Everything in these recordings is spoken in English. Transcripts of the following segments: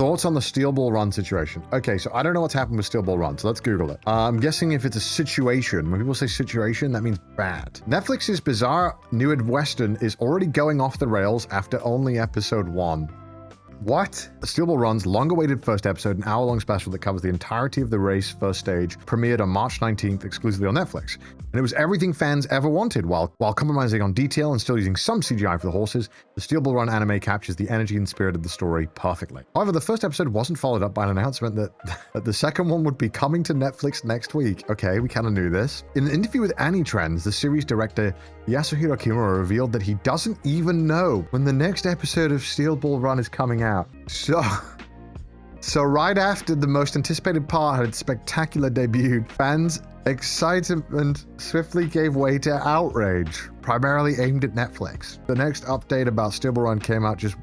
Thoughts on the Steel Ball Run situation? Okay, so I don't know what's happened with Steel Ball Run, so let's Google it. I'm guessing if it's a situation, when people say situation, that means bad. Netflix's bizarre new Western is already going off the rails after only episode 1. What? Steel Ball Run's long-awaited first episode, an hour-long special that covers the entirety of the race first stage, premiered on March 19th exclusively on Netflix. And it was everything fans ever wanted. While compromising on detail and still using some CGI for the horses, the Steel Ball Run anime captures the energy and spirit of the story perfectly. However, the first episode wasn't followed up by an announcement that the second one would be coming to Netflix next week. Okay, we kind of knew this. In an interview with Annie Trends, the series director Yasuhiro Kimura revealed that he doesn't even know when the next episode of Steel Ball Run is coming out. So right after the most anticipated part had its spectacular debut, fans' excitement swiftly gave way to outrage, primarily aimed at Netflix. The next update about Steel Ball Run came out just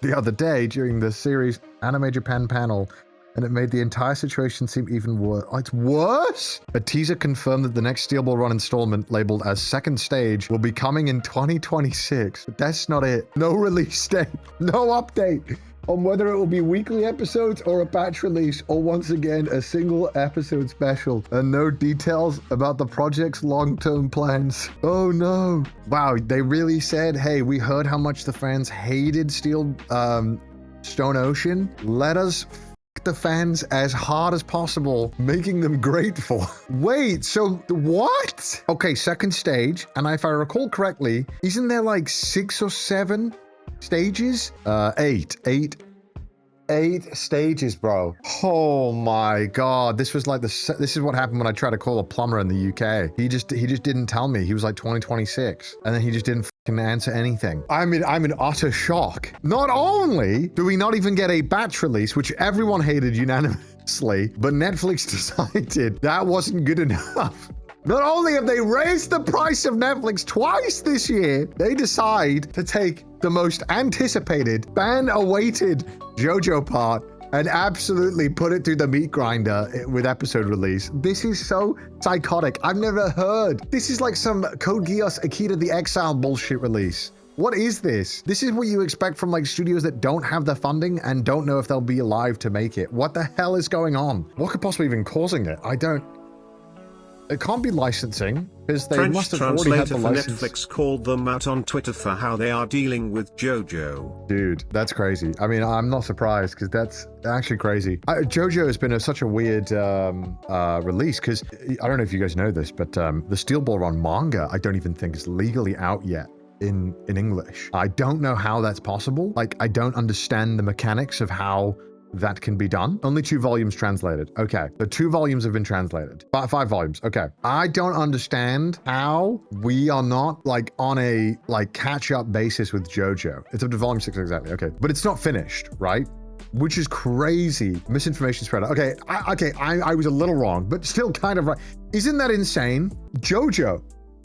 the other day during the series Anime Japan panel, and it made the entire situation seem even worse. Oh, it's worse? A teaser confirmed that the next Steel Ball Run installment, labeled as Second Stage, will be coming in 2026. But that's not it. No release date, no update on whether it will be weekly episodes or a batch release, or once again, a single episode special, and no details about the project's long-term plans. Oh no. Wow, they really said, hey, we heard how much the fans hated Stone Ocean. Let us the fans as hard as possible, making them grateful. Wait, so what? Okay, Second Stage, and if I recall correctly, isn't there like 6 or 7 stages? 8 stages, bro. Oh my god, this was like this is what happened when I tried to call a plumber in the UK. He just didn't tell me. He was like 2026, and then he just didn't fucking answer anything. I'm in utter shock. Not only do we not even get a batch release, which everyone hated unanimously, but Netflix decided that wasn't good enough. Not only have they raised the price of Netflix twice this year, they decide to take the most anticipated, fan-awaited Jojo part and absolutely put it through the meat grinder with episode release. This is so psychotic. I've never heard. This is like some Code Geass Akira the Exile bullshit release. What is this? This is what you expect from like studios that don't have the funding and don't know if they'll be alive to make it. What the hell is going on? What could possibly even causing it? It can't be licensing, because they must have already had the license. Netflix called them out on Twitter for how they are dealing with Jojo. Dude, that's crazy. I mean, I'm not surprised, because that's actually crazy. Jojo has been such a weird release, because I don't know if you guys know this, but the Steel Ball Run manga, I don't even think is legally out yet in English. I don't know how that's possible. Like, I don't understand the mechanics of how that can be done. Only 2 volumes translated. Okay, the 2 volumes have been translated. 5 volumes. Okay, I don't understand how we are not like on a like catch-up basis with Jojo. It's up to volume 6 exactly. Okay, but it's not finished, right? Which is crazy. Misinformation spread. Okay, I was a little wrong, but still kind of right. Isn't that insane? Jojo,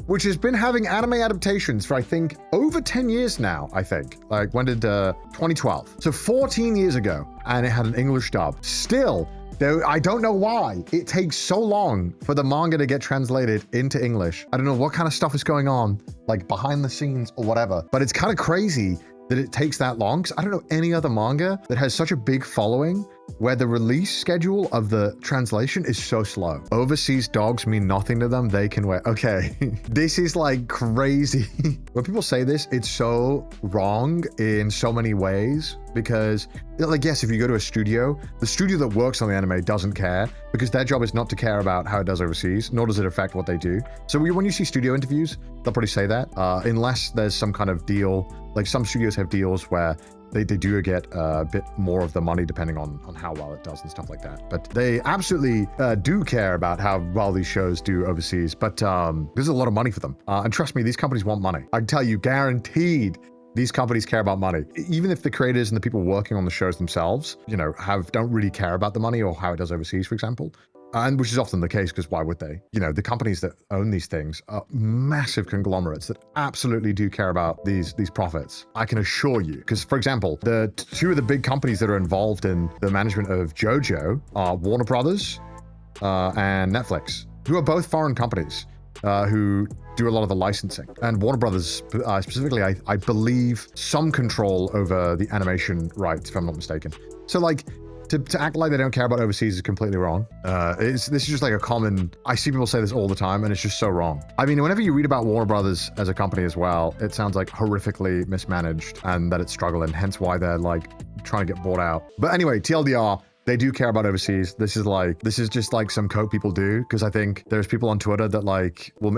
which has been having anime adaptations for, I think, over 10 years now, I think. Like, when did, 2012. So 14 years ago, and it had an English dub. Still, though, I don't know why it takes so long for the manga to get translated into English. I don't know what kind of stuff is going on, like behind the scenes or whatever, but it's kind of crazy that it takes that long, because I don't know any other manga that has such a big following where the release schedule of the translation is so slow. Overseas dogs mean nothing to them. They can wait. Okay, this is like crazy. When people say this, it's so wrong in so many ways, because like, yes, if you go to a studio, the studio that works on the anime doesn't care, because their job is not to care about how it does overseas, nor does it affect what they do. So when you see studio interviews, they'll probably say that, unless there's some kind of deal. Like, some studios have deals where they do get a bit more of the money depending on how well it does and stuff like that. But they absolutely do care about how well these shows do overseas. But there's a lot of money for them. And trust me, these companies want money. I can tell you, guaranteed, these companies care about money. Even if the creators and the people working on the shows themselves, you know, don't really care about the money or how it does overseas, for example. And which is often the case, because why would they? You know, the companies that own these things are massive conglomerates that absolutely do care about these profits. I can assure you, because for example, the 2 of the big companies that are involved in the management of Jojo are Warner Brothers and Netflix, who are both foreign companies who do a lot of the licensing. And Warner Brothers specifically, I believe, some control over the animation rights, if I'm not mistaken. So like, to act like they don't care about overseas is completely wrong. This is just like a common, I see people say this all the time, and it's just so wrong. I mean, whenever you read about Warner Brothers as a company as well, it sounds like horrifically mismanaged and that it's struggling, hence why they're like trying to get bought out. But anyway, TLDR, they do care about overseas. This is just like some code people do, because I think there's people on Twitter that like will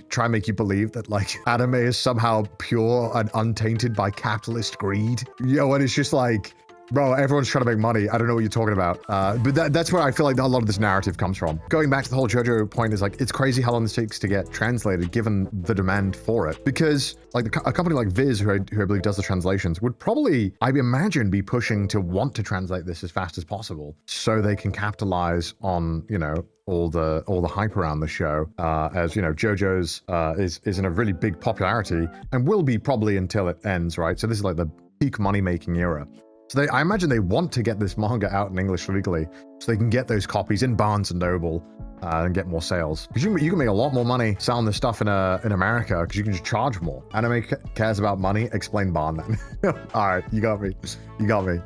try and make you believe that like anime is somehow pure and untainted by capitalist greed. Yo, and it's just like, bro, everyone's trying to make money. I don't know what you're talking about. But that's where I feel like a lot of this narrative comes from. Going back to the whole Jojo point is like, it's crazy how long this takes to get translated given the demand for it. Because like a company like Viz, who I believe does the translations, would probably, I imagine, be pushing to want to translate this as fast as possible so they can capitalize on, you know, all the hype around the show, as you know, JoJo's is in a really big popularity and will be probably until it ends, right? So this is like the peak money-making era. So I imagine they want to get this manga out in English legally so they can get those copies in Barnes & Noble and get more sales. Because you can make a lot more money selling this stuff in America because you can just charge more. Anime cares about money. Explain Barn then. All right, you got me. You got me.